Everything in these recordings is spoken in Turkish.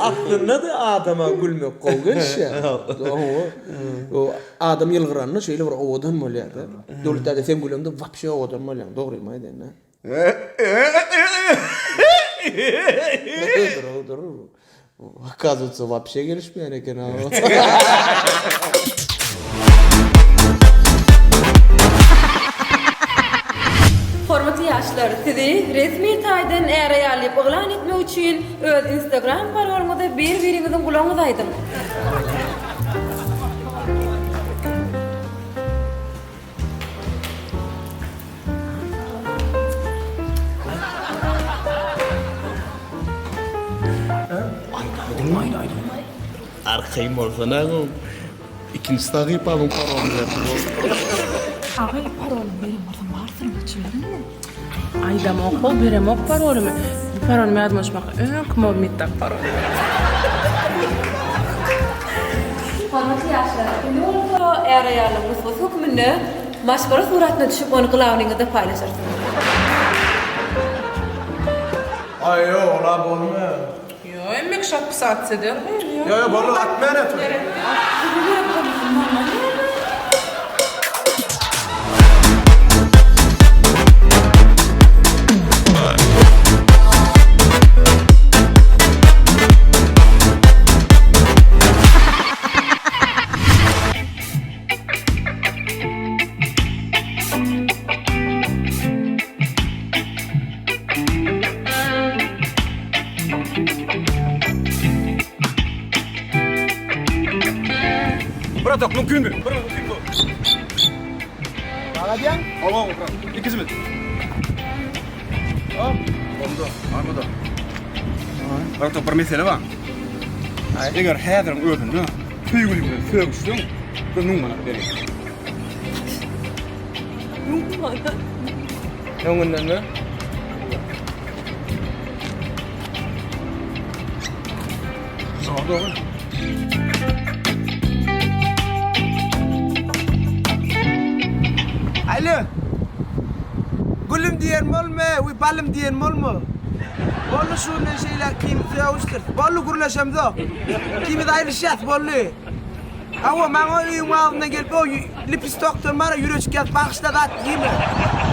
Aslında da adama gülmek kolguş ya. O adam yılgıranını şöyle bir ovadan mı oluyor? Dörtte de sen gülümde vapşe ovadan mı oluyor? Doğru mu aydan ne? Dur. Оказывается, вообще gelişmeyen eken ha. Hormatly ýaşlar, sizi resmi taýdan äreýärlik oglan etmek üçin öz Instagram parolymyzda bir-birimizin gulagyny aýdym. Arkayım olsana oğlum. İkincisi takip alın parolunu. Ağay parolum benim orada varsın geçiyorum mu? Aydam oku berem ok parolumu. Bu parolumu yazmışmak ön kimo mittak parolum. Hormatly ýaşlar, indi bolsa äreýärligimiz bu hökmünde maşgara suratna düşüp onu gylawnyňyzda paýlaşarsyňyz. Ay ola bolma. Yo emmek şap saat seder mi? Yo bolu atmayan et. Bırak mümkün mü? Bırak mümkün mü? Bana diyen? Allah'ım bırak. İkiz mi? Hop. Oldu. Armada. Bırak bir mesele var. Eğer heyecan öldün mü? Tüygülümden söğüştün. Bunun bana verin. Yongundan mı? Sağda olur. Alo. Gülüm diyen mol mu? Uy balım diyen mol mu? Bollu şundan şeyler kim sevuştur. Bollu gurlaşam da. Kimi dayrışat bollu. Ava men o uyum altına gelip o lipis doktor bana yürüyüşken bakışta da at değil mi?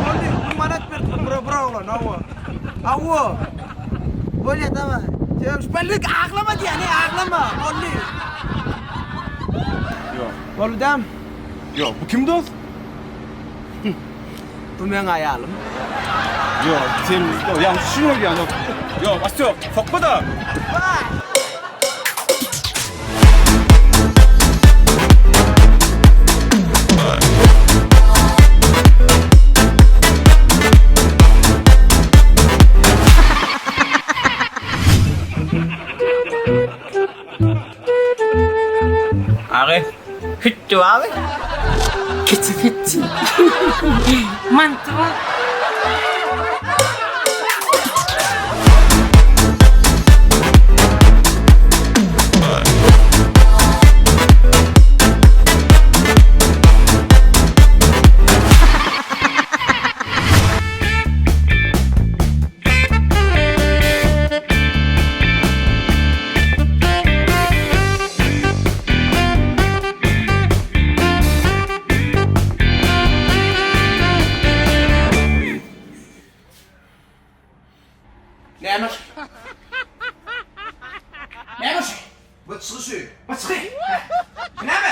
Bollu numarat bir bro olan ava. Ava. Bollu tamam. Bollu ağlama diye ne ağlama bollu. Yok. Bollu dem. Yok. Bu kim dost? Bu men ayalım. Yok. Sen yanlış düşünüyor yani. Yok. Aslı yok. Sokma da. Vay. Ağay, hüttü abi. Keçi keçi. Mantı var. Neymiş? Neymiş? Bıçkı suyu. Bıçkı. Şuna mı?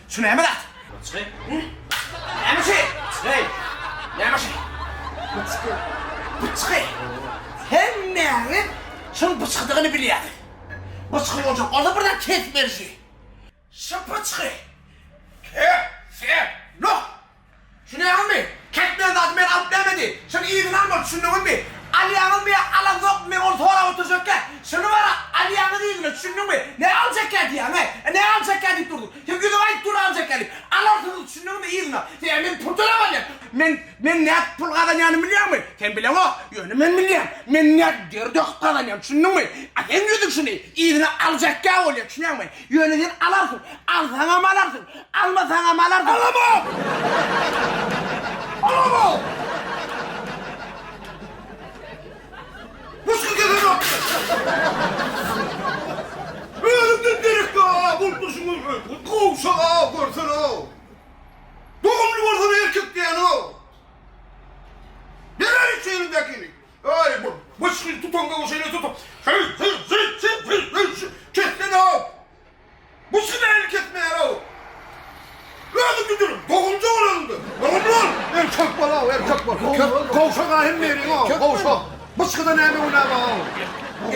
Şuna mı da? Bıçkı. Neymiş? Bıçkı. Neymiş? Bıçkı. Bıçkı. Hem neymiş? Şunun bıçkıdığını biliyor. Bıçkı olacak. Orada buradan kes verici. Şu bıçkı. No. Şunu yapın mı? Ketmeyen zaten ben alıp demedi. Şunu iyiden almadı. Şunu yapın mı? Aliyanın bir alan yok mu? Onu sonra oturacakken. Şunu var Aliyanın iyiden. Şunu mu? Ne alacak geldi ya? Ne alacak geldi durdu. Ya gözüm ayıp dur alacak geldi. Alartın şunu mu iyiden? Ya ben pultuna var ya. Ben ne pul kazanyanı biliyor musun? Sen bilen o. Yönü ben biliyorum. Ben ne derdek kazanyanı. Şunu mu? Sen yüzük şunu. İyiden alacak geldi oluyor. Şunu mu? Yönüden alarsın. Alsana mı alarsın? Almasana mı alarsın? Alamam! Alamam! Nasıl gidiyor?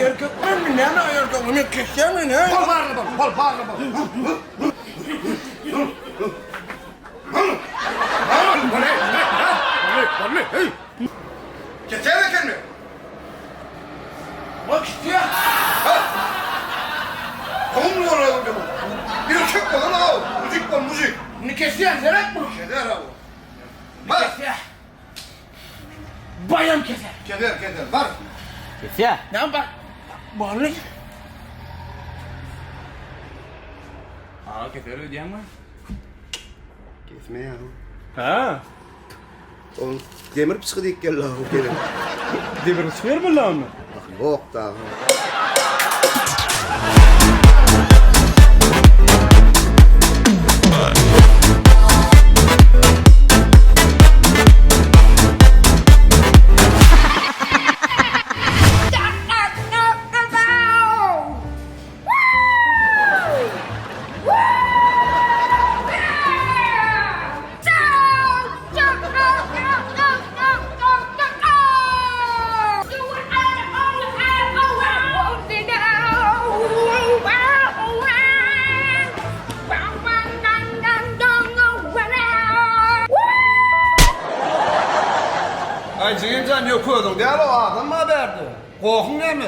erkek mi ne erkek onu keseceğim mi ne? Kol bağırma bak, kol bağırma bak. Kesene kendini. Bak işte. Kum var orada. Bir erkek var lan o. Müzik var müzik. Bunu keseceğim Zerat mı? Keder abi. Kese. Bayan keser. Keder var. Ya. Ne bak? Bağlı. Aa keder ödeyen mi? Kesme ya. Ha. O demir psikodik gel lan o gelin. Demir süper mi lan? Bak yok da. Ay Ceylan yok koydun. Değerli o adam mı haberdi? Korkun ne mi?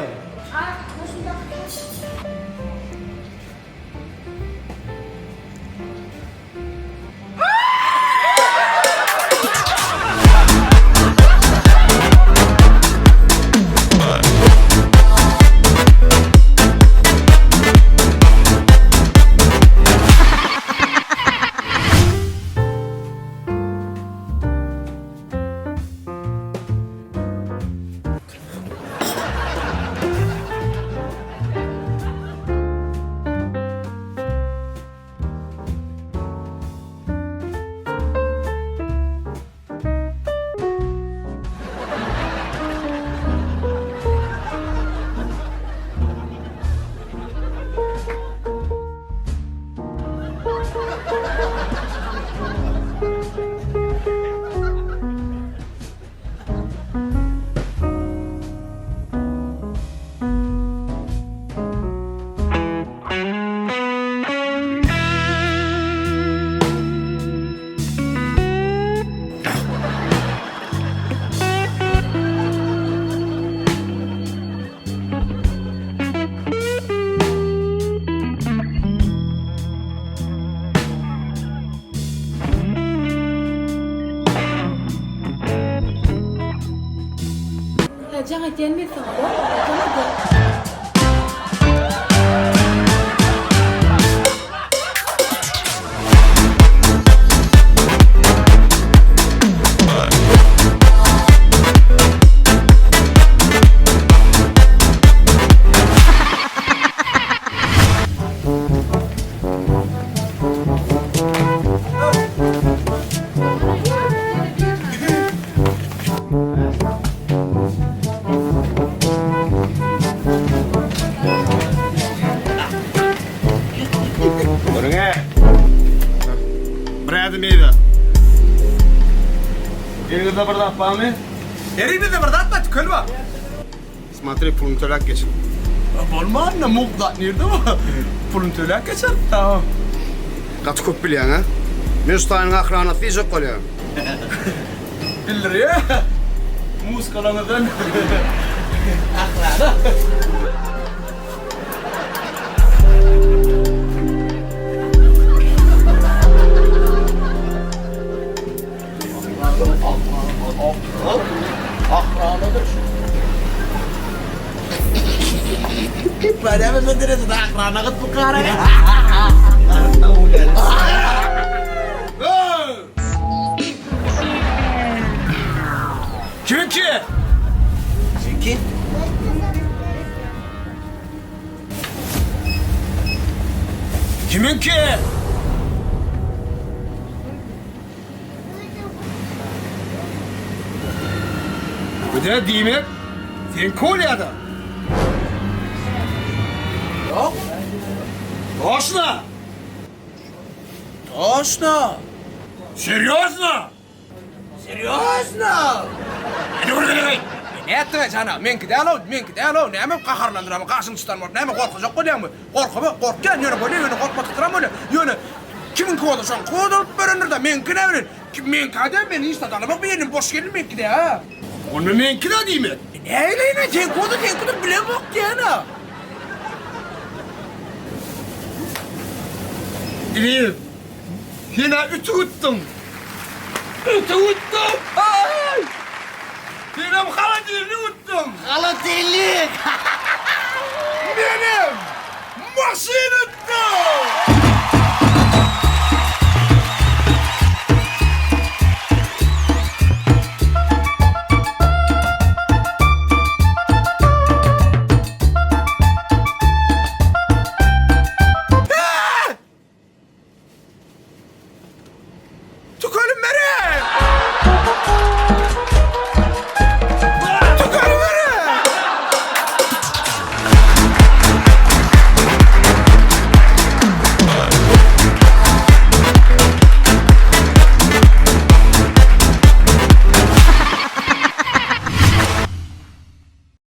Jangan gelmesin bu. Jangan. Görüne. Brad meyve. Elinde de burada apami. Elinde de burada atma tükülme. Смотри, pulun tölak geçin. Olmaz ne mukdat nerede mi? Pulun tölak geçer. Tamam. Kaç köp bilyen ha? Müstahın akranı fizik oluyor. Bilir ya. Muz kalanıdan. Pada masa tidak sudah akrana ket perkara ya. Çünkü. Çünkü Kimin ki? Bu da demek sen Kolya'da. yok. Точно? Точно. Серьезно? Серьезно. Hadi buraya gel. Näetdiňe jana, menki däl o, näme gaharlandyram, gaşyň tutanmap, näme gorkajak bolýarmy? Gorkaba, gorkýan ýöne bolýar, ýöne gorkma tuturam bolýar. Ýöne kimin kodaşan, kodalyp berendir da menki ne bilen? Men kadar men hiç tadalamak benim boş gelin menki de ha. Onu menki de diýme. Eýleýine sen koda bilen bok diýene. Elif. Yine ütü uttum. Ütü uttum. Ay! Benim hala dilini uttum. Hala dili. Benim maşyna